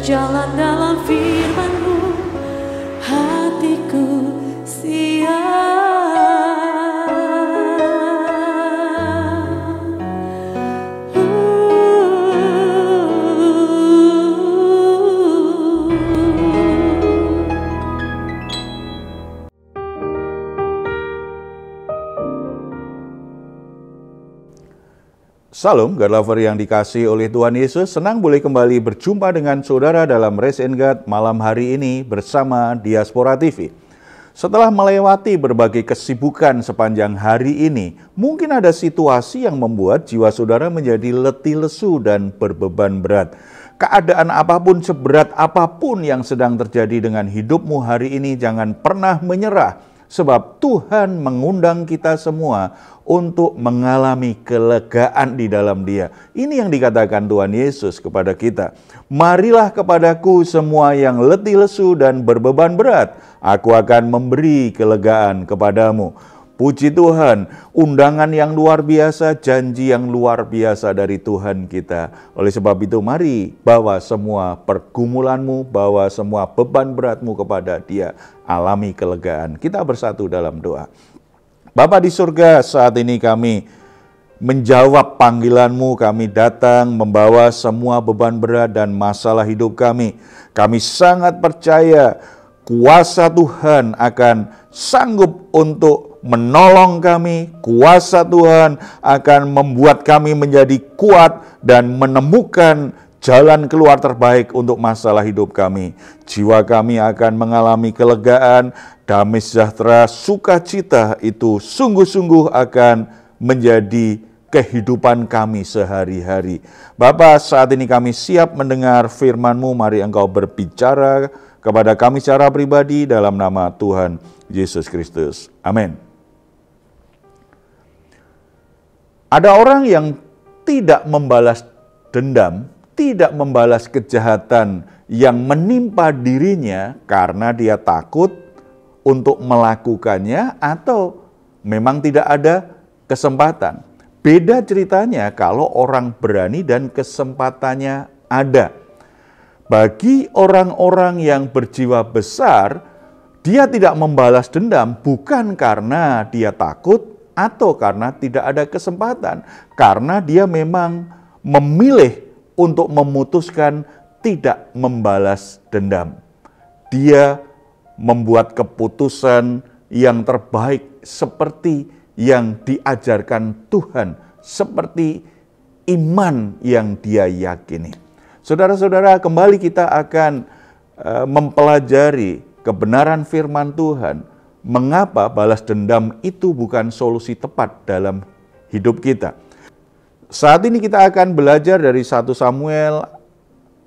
berjalan dalam firman-Mu, hatiku siap. Salam, God lover yang dikasihi oleh Tuhan Yesus. Senang boleh kembali berjumpa dengan saudara dalam Raise and God malam hari ini bersama Diaspora TV. Setelah melewati berbagai kesibukan sepanjang hari ini, mungkin ada situasi yang membuat jiwa saudara menjadi letih lesu dan berbeban berat. Keadaan apapun, seberat apapun yang sedang terjadi dengan hidupmu hari ini, jangan pernah menyerah. Sebab Tuhan mengundang kita semua untuk mengalami kelegaan di dalam Dia. Ini yang dikatakan Tuhan Yesus kepada kita. Marilah kepadaku semua yang letih lesu dan berbeban berat, aku akan memberi kelegaan kepadamu. Puji Tuhan, undangan yang luar biasa, janji yang luar biasa dari Tuhan kita. Oleh sebab itu mari bawa semua pergumulanmu, bawa semua beban beratmu kepada Dia. Alami kelegaan. Kita bersatu dalam doa. Bapa di surga, saat ini kami menjawab panggilan-Mu, kami datang membawa semua beban berat dan masalah hidup kami. Kami sangat percaya kuasa Tuhan akan sanggup untuk menolong kami. Kuasa Tuhan akan membuat kami menjadi kuat dan menemukan jalan keluar terbaik untuk masalah hidup kami. Jiwa kami akan mengalami kelegaan, damai sejahtera, sukacita itu sungguh-sungguh akan menjadi kehidupan kami sehari-hari. Bapa, saat ini kami siap mendengar firman-Mu. Mari Engkau berbicara kepada kami secara pribadi dalam nama Tuhan Yesus Kristus. Amin. Ada orang yang tidak membalas dendam, tidak membalas kejahatan yang menimpa dirinya karena dia takut untuk melakukannya atau memang tidak ada kesempatan. Beda ceritanya kalau orang berani dan kesempatannya ada. Bagi orang-orang yang berjiwa besar, dia tidak membalas dendam bukan karena dia takut atau karena tidak ada kesempatan, karena dia memang memilih untuk memutuskan tidak membalas dendam. Dia membuat keputusan yang terbaik seperti yang diajarkan Tuhan, seperti iman yang dia yakini. Saudara-saudara, kembali kita akan mempelajari kebenaran firman Tuhan. Mengapa balas dendam itu bukan solusi tepat dalam hidup kita. Saat ini kita akan belajar dari 1 Samuel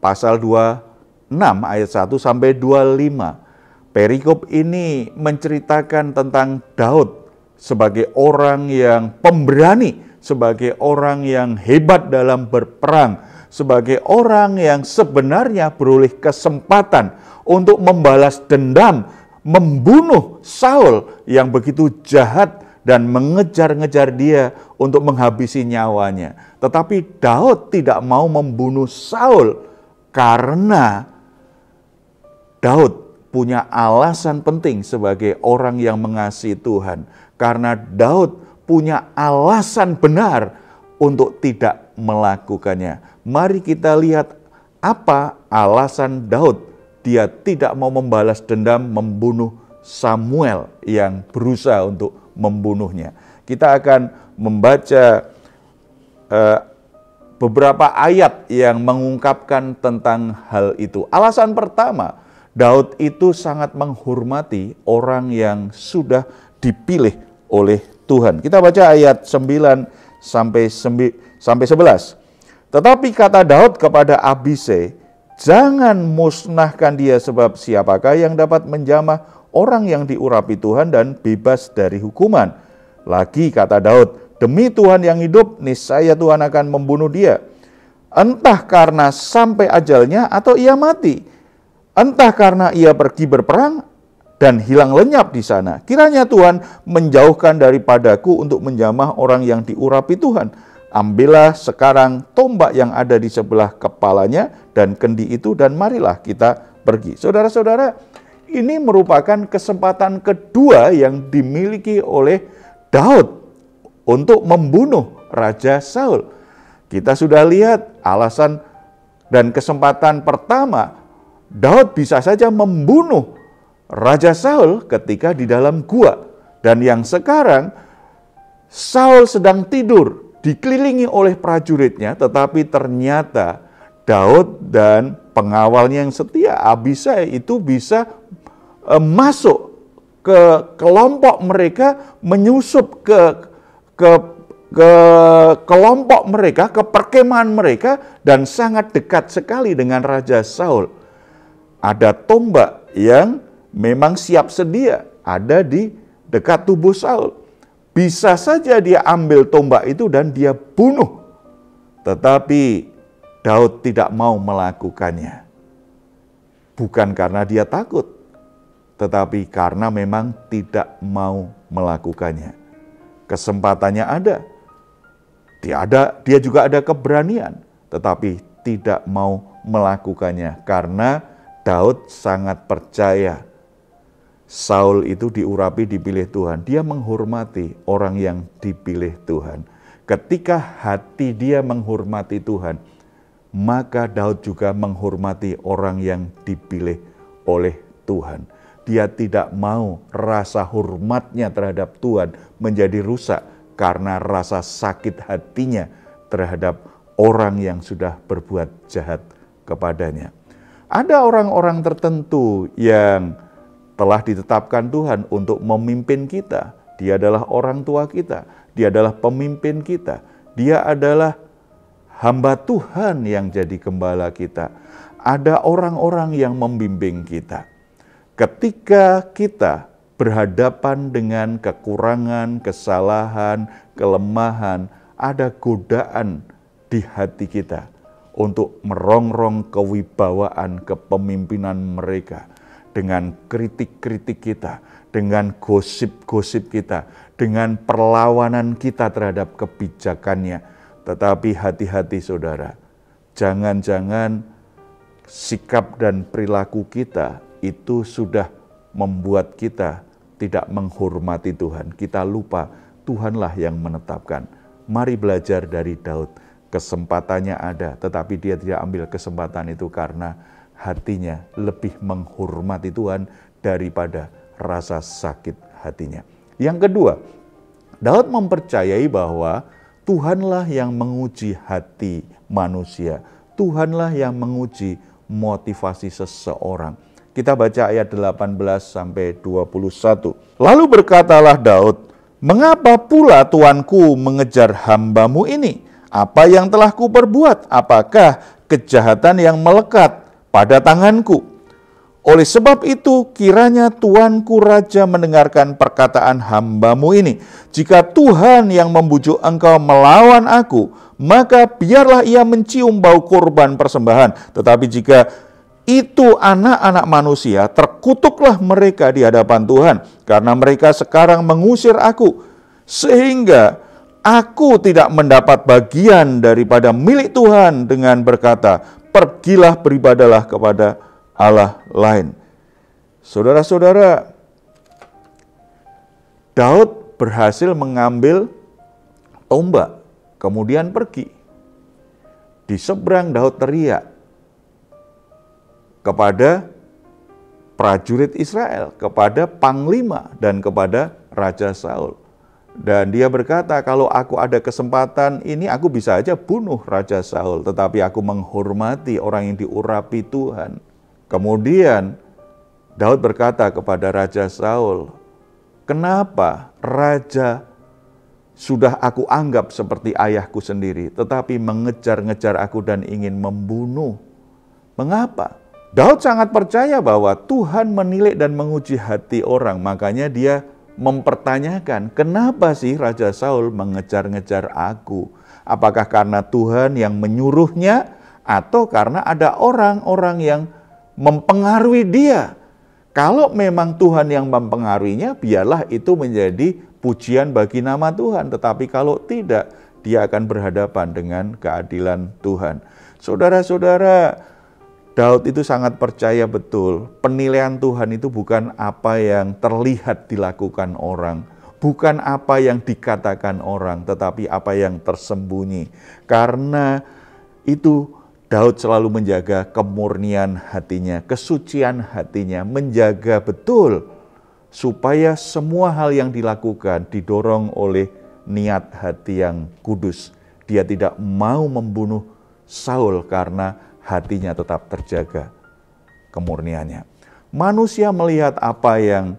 pasal 26 ayat 1 sampai 25. Perikop ini menceritakan tentang Daud sebagai orang yang pemberani, sebagai orang yang hebat dalam berperang, sebagai orang yang sebenarnya beroleh kesempatan untuk membalas dendam, membunuh Saul yang begitu jahat dan mengejar-ngejar dia untuk menghabisi nyawanya. Tetapi Daud tidak mau membunuh Saul karena Daud punya alasan penting sebagai orang yang mengasihi Tuhan. Karena Daud punya alasan benar untuk tidak melakukannya. Mari kita lihat apa alasan Daud. Dia tidak mau membalas dendam, membunuh Samuel yang berusaha untuk membunuhnya. Kita akan membaca beberapa ayat yang mengungkapkan tentang hal itu. Alasan pertama, Daud itu sangat menghormati orang yang sudah dipilih oleh Tuhan. Kita baca ayat 9 sampai 11. Tetapi kata Daud kepada Abisai, jangan musnahkan dia, sebab siapakah yang dapat menjamah orang yang diurapi Tuhan dan bebas dari hukuman. Lagi kata Daud, demi Tuhan yang hidup, niscaya Tuhan akan membunuh dia. Entah karena sampai ajalnya atau ia mati. Entah karena ia pergi berperang dan hilang lenyap di sana. Kiranya Tuhan menjauhkan daripadaku untuk menjamah orang yang diurapi Tuhan. ambillah sekarang tombak yang ada di sebelah kepalanya dan kendi itu dan marilah kita pergi. Saudara-saudara, ini merupakan kesempatan kedua yang dimiliki oleh Daud untuk membunuh Raja Saul. Kita sudah lihat alasan dan kesempatan pertama, Daud bisa saja membunuh Raja Saul ketika di dalam gua. Dan yang sekarang, Saul sedang tidur, dikelilingi oleh prajuritnya, tetapi ternyata Daud dan pengawalnya yang setia, Abisai, itu bisa masuk ke kelompok mereka, menyusup ke kelompok mereka, ke perkemahan mereka, dan sangat dekat sekali dengan Raja Saul. Ada tombak yang memang siap sedia, ada di dekat tubuh Saul. Bisa saja dia ambil tombak itu dan dia bunuh. Tetapi Daud tidak mau melakukannya. Bukan karena dia takut, tetapi karena memang tidak mau melakukannya. Kesempatannya ada. Dia juga ada keberanian, tetapi tidak mau melakukannya karena Daud sangat percaya Saul itu diurapi, dipilih Tuhan. Dia menghormati orang yang dipilih Tuhan. Ketika hati dia menghormati Tuhan, maka Daud juga menghormati orang yang dipilih oleh Tuhan. Dia tidak mau rasa hormatnya terhadap Tuhan menjadi rusak karena rasa sakit hatinya terhadap orang yang sudah berbuat jahat kepadanya. Ada orang-orang tertentu yang telah ditetapkan Tuhan untuk memimpin kita. Dia adalah orang tua kita, dia adalah pemimpin kita, dia adalah hamba Tuhan yang jadi gembala kita. Ada orang-orang yang membimbing kita. Ketika kita berhadapan dengan kekurangan, kesalahan, kelemahan, ada godaan di hati kita untuk merongrong kewibawaan kepemimpinan mereka. Dengan kritik-kritik kita, dengan gosip-gosip kita, dengan perlawanan kita terhadap kebijakannya. Tetapi hati-hati saudara, jangan-jangan sikap dan perilaku kita itu sudah membuat kita tidak menghormati Tuhan. Kita lupa Tuhanlah yang menetapkan. Mari belajar dari Daud. Kesempatannya ada, tetapi dia tidak ambil kesempatan itu karena hatinya lebih menghormati Tuhan daripada rasa sakit hatinya. Yang kedua, Daud mempercayai bahwa Tuhanlah yang menguji hati manusia. Tuhanlah yang menguji motivasi seseorang. Kita baca ayat 18-21. Lalu berkatalah Daud, "Mengapa pula Tuanku mengejar hambamu ini? Apa yang telah kuperbuat? Apakah kejahatan yang melekat pada tanganku? Oleh sebab itu, kiranya Tuanku Raja mendengarkan perkataan hambamu ini. Jika Tuhan yang membujuk engkau melawan aku, maka biarlah ia mencium bau korban persembahan. Tetapi jika itu anak-anak manusia, terkutuklah mereka di hadapan Tuhan, karena mereka sekarang mengusir aku, sehingga aku tidak mendapat bagian daripada milik Tuhan dengan berkata, pergilah beribadalah kepada Allah lain." Saudara-saudara, Daud berhasil mengambil tombak, kemudian pergi. Di seberang Daud teriak kepada prajurit Israel, kepada panglima dan kepada Raja Saul. Dan dia berkata, kalau aku ada kesempatan ini, aku bisa aja bunuh Raja Saul. Tetapi aku menghormati orang yang diurapi Tuhan. Kemudian Daud berkata kepada Raja Saul, "Kenapa Raja sudah aku anggap seperti ayahku sendiri, tetapi mengejar-ngejar aku dan ingin membunuh? Mengapa?" Daud sangat percaya bahwa Tuhan menilik dan menguji hati orang. Makanya dia mempertanyakan, kenapa sih Raja Saul mengejar-ngejar aku? Apakah karena Tuhan yang menyuruhnya atau karena ada orang-orang yang mempengaruhi dia? Kalau memang Tuhan yang mempengaruhinya, biarlah itu menjadi pujian bagi nama Tuhan. Tetapi kalau tidak, dia akan berhadapan dengan keadilan Tuhan. Saudara-saudara, Daud itu sangat percaya betul, penilaian Tuhan itu bukan apa yang terlihat dilakukan orang, bukan apa yang dikatakan orang, tetapi apa yang tersembunyi. Karena itu Daud selalu menjaga kemurnian hatinya, kesucian hatinya, menjaga betul supaya semua hal yang dilakukan didorong oleh niat hati yang kudus. Dia tidak mau membunuh Saul karena hatinya tetap terjaga kemurniannya. Manusia melihat apa yang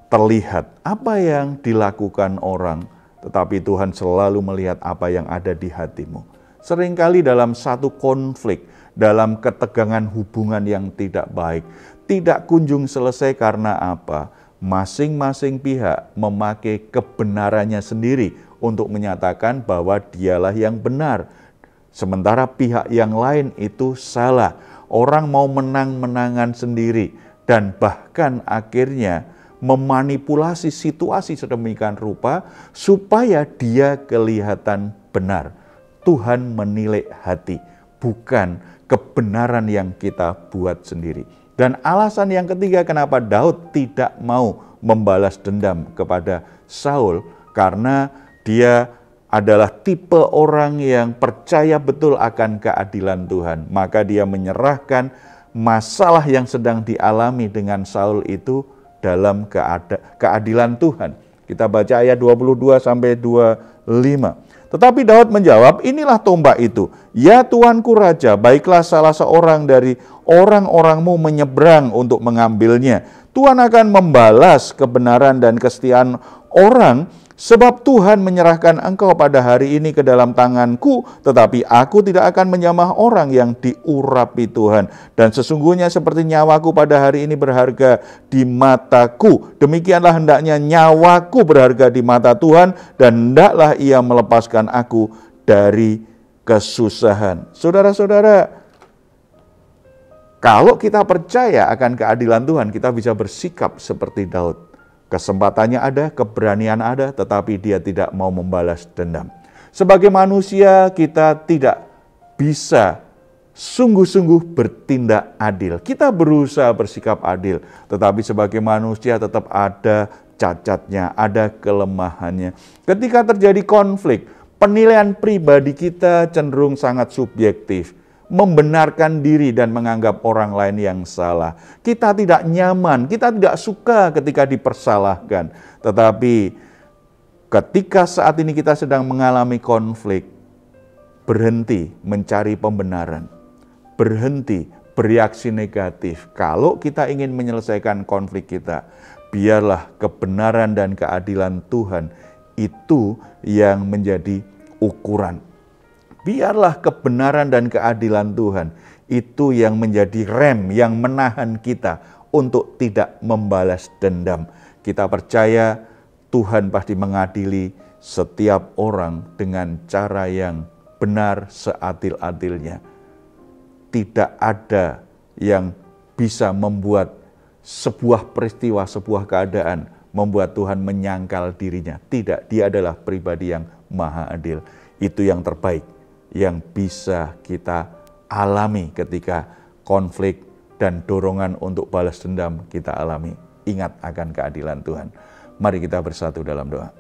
terlihat, apa yang dilakukan orang, tetapi Tuhan selalu melihat apa yang ada di hatimu. Seringkali dalam satu konflik, dalam ketegangan hubungan yang tidak baik, tidak kunjung selesai karena apa? Masing-masing pihak memakai kebenarannya sendiri untuk menyatakan bahwa dialah yang benar. Sementara pihak yang lain itu salah. Orang mau menang-menangan sendiri dan bahkan akhirnya memanipulasi situasi sedemikian rupa supaya dia kelihatan benar. Tuhan menilai hati, bukan kebenaran yang kita buat sendiri. Dan alasan yang ketiga kenapa Daud tidak mau membalas dendam kepada Saul, karena dia adalah tipe orang yang percaya betul akan keadilan Tuhan. Maka dia menyerahkan masalah yang sedang dialami dengan Saul itu dalam keadilan Tuhan. Kita baca ayat 22 sampai 25. Tetapi Daud menjawab, inilah tombak itu. Ya Tuanku Raja, baiklah salah seorang dari orang-orangmu menyeberang untuk mengambilnya. Tuhan akan membalas kebenaran dan kesetiaan orang, sebab Tuhan menyerahkan engkau pada hari ini ke dalam tanganku, tetapi aku tidak akan menyamah orang yang diurapi Tuhan. Dan sesungguhnya seperti nyawaku pada hari ini berharga di mataku, demikianlah hendaknya nyawaku berharga di mata Tuhan, dan hendaklah ia melepaskan aku dari kesusahan. Saudara-saudara, kalau kita percaya akan keadilan Tuhan, kita bisa bersikap seperti Daud. Kesempatannya ada, keberanian ada, tetapi dia tidak mau membalas dendam. Sebagai manusia, kita tidak bisa sungguh-sungguh bertindak adil. Kita berusaha bersikap adil, tetapi sebagai manusia tetap ada cacatnya, ada kelemahannya. Ketika terjadi konflik, penilaian pribadi kita cenderung sangat subjektif, membenarkan diri dan menganggap orang lain yang salah. Kita tidak nyaman, kita tidak suka ketika dipersalahkan. Tetapi ketika saat ini kita sedang mengalami konflik, berhenti mencari pembenaran, berhenti bereaksi negatif. Kalau kita ingin menyelesaikan konflik kita, biarlah kebenaran dan keadilan Tuhan itu yang menjadi ukuran. Biarlah kebenaran dan keadilan Tuhan itu yang menjadi rem, yang menahan kita untuk tidak membalas dendam. Kita percaya Tuhan pasti mengadili setiap orang dengan cara yang benar, seadil-adilnya. Tidak ada yang bisa membuat sebuah peristiwa, sebuah keadaan membuat Tuhan menyangkal dirinya. Tidak, dia adalah pribadi yang maha adil. Itu yang terbaik yang bisa kita alami ketika konflik dan dorongan untuk balas dendam kita alami. Ingat akan keadilan Tuhan. Mari kita bersatu dalam doa.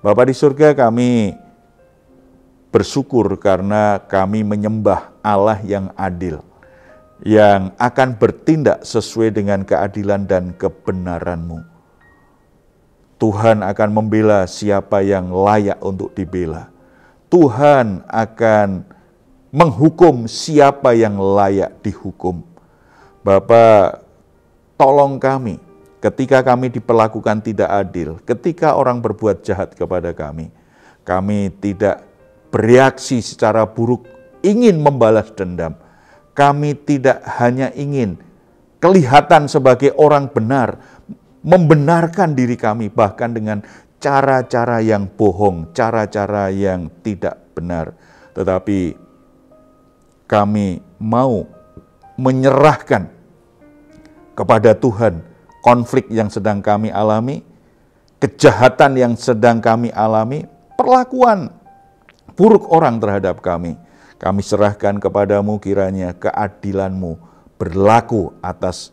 Bapa di surga, kami bersyukur karena kami menyembah Allah yang adil, yang akan bertindak sesuai dengan keadilan dan kebenaran-Mu. Tuhan akan membela siapa yang layak untuk dibela. Tuhan akan menghukum siapa yang layak dihukum. Bapa, tolong kami ketika kami diperlakukan tidak adil, ketika orang berbuat jahat kepada kami tidak bereaksi secara buruk, ingin membalas dendam. Kami tidak hanya ingin kelihatan sebagai orang benar, membenarkan diri kami bahkan dengan cara-cara yang bohong, cara-cara yang tidak benar. Tetapi kami mau menyerahkan kepada Tuhan konflik yang sedang kami alami, kejahatan yang sedang kami alami, perlakuan buruk orang terhadap kami. Kami serahkan kepadamu, kiranya keadilan-mu berlaku atas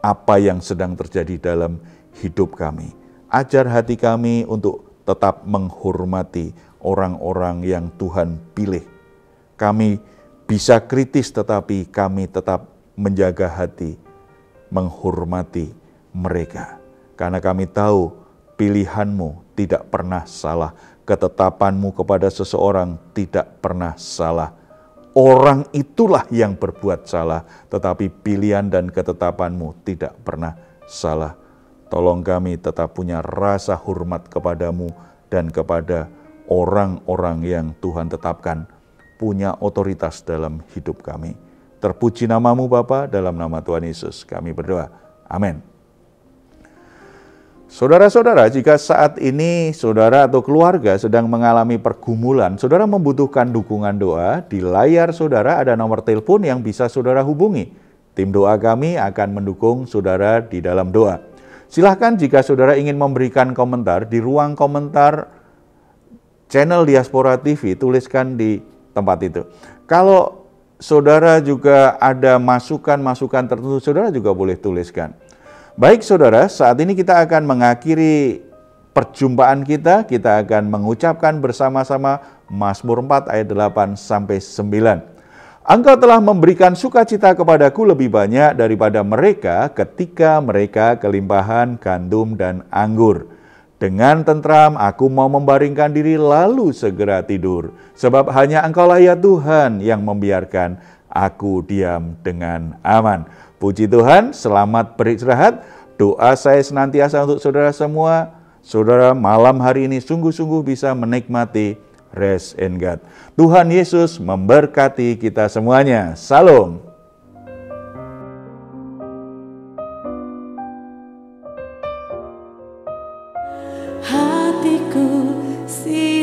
apa yang sedang terjadi dalam hidup kami. Ajar hati kami untuk tetap menghormati orang-orang yang Tuhan pilih. Kami bisa kritis, tetapi kami tetap menjaga hati, menghormati mereka. Karena kami tahu pilihan-mu tidak pernah salah, ketetapan-mu kepada seseorang tidak pernah salah. Orang itulah yang berbuat salah, tetapi pilihan dan ketetapan-mu tidak pernah salah. Tolong kami tetap punya rasa hormat kepadamu dan kepada orang-orang yang Tuhan tetapkan punya otoritas dalam hidup kami. Terpuji namamu Bapa, dalam nama Tuhan Yesus kami berdoa. Amin. Saudara-saudara, jika saat ini saudara atau keluarga sedang mengalami pergumulan, saudara membutuhkan dukungan doa, di layar saudara ada nomor telepon yang bisa saudara hubungi. Tim doa kami akan mendukung saudara di dalam doa. Silahkan jika saudara ingin memberikan komentar, di ruang komentar channel Diaspora TV, tuliskan di tempat itu. Kalau saudara juga ada masukan-masukan tertentu, saudara juga boleh tuliskan. Baik saudara, saat ini kita akan mengakhiri perjumpaan kita akan mengucapkan bersama-sama Mazmur 4 ayat 8-9. Engkau telah memberikan sukacita kepadaku lebih banyak daripada mereka ketika mereka kelimpahan gandum dan anggur. Dengan tentram aku mau membaringkan diri lalu segera tidur. Sebab hanya Engkaulah ya Tuhan yang membiarkan aku diam dengan aman. Puji Tuhan, selamat beristirahat. Doa saya senantiasa untuk saudara semua. Saudara malam hari ini sungguh-sungguh bisa menikmati rest in God. Tuhan Yesus memberkati kita semuanya. Salam. Hatiku siap